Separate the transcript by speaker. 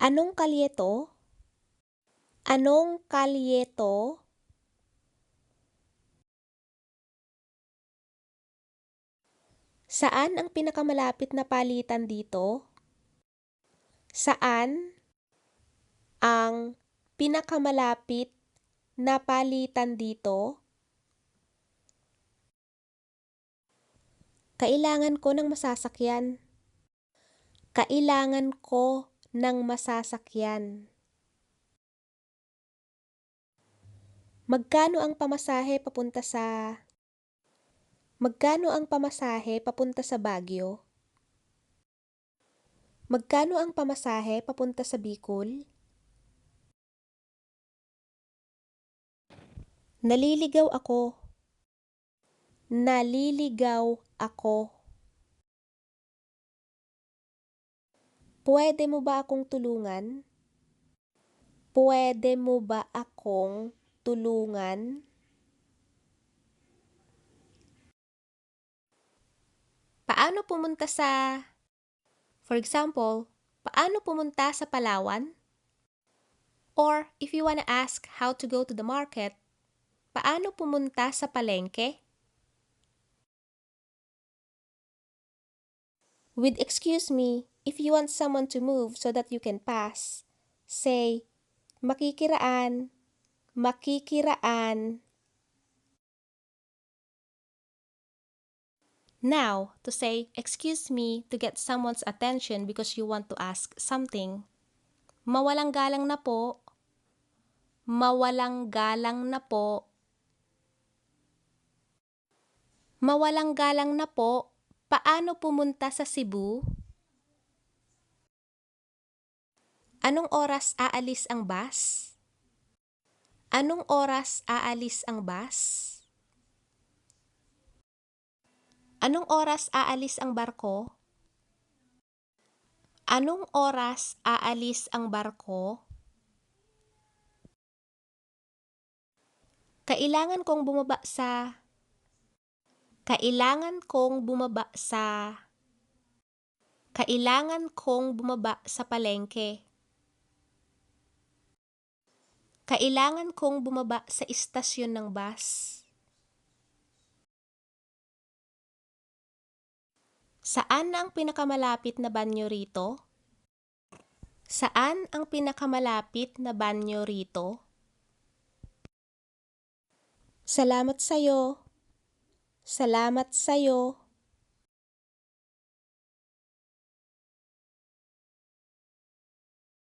Speaker 1: Anong kalye to? Anong kalye to? Saan ang pinakamalapit na palitan dito? Saan ang pinakamalapit na palitan dito? Kailangan ko ng masasakyan. Kailangan ko ng masasakyan. Magkano ang pamasahe papunta sa Baguio? Magkano ang pamasahe papunta sa Bicol? Naliligaw ako. Naliligaw ako. Pwede mo ba akong tulungan? Pwede mo ba akong tulungan? Paano pumunta sa, for example, paano pumunta sa Palawan? Or if you wanna ask how to go to the market, paano pumunta sa palengke? With excuse me, if you want someone to move so that you can pass, say, makikiraan, makikiraan. Now, to say, excuse me, to get someone's attention because you want to ask something. Mawalang galang na po. Mawalang galang na po. Mawalang galang na po. Paano pumunta sa Cebu? Anong oras aalis ang bus? Anong oras aalis ang bus? Anong oras aalis ang barko? Anong oras aalis ang barko? Kailangan kong bumaba sa Kailangan kong bumaba sa Kailangan kong bumaba sa palengke. Kailangan kong bumaba sa istasyon ng bus. Saan ang pinakamalapit na banyo rito? Saan ang pinakamalapit na banyo rito? Salamat sa'yo. Salamat sa'yo.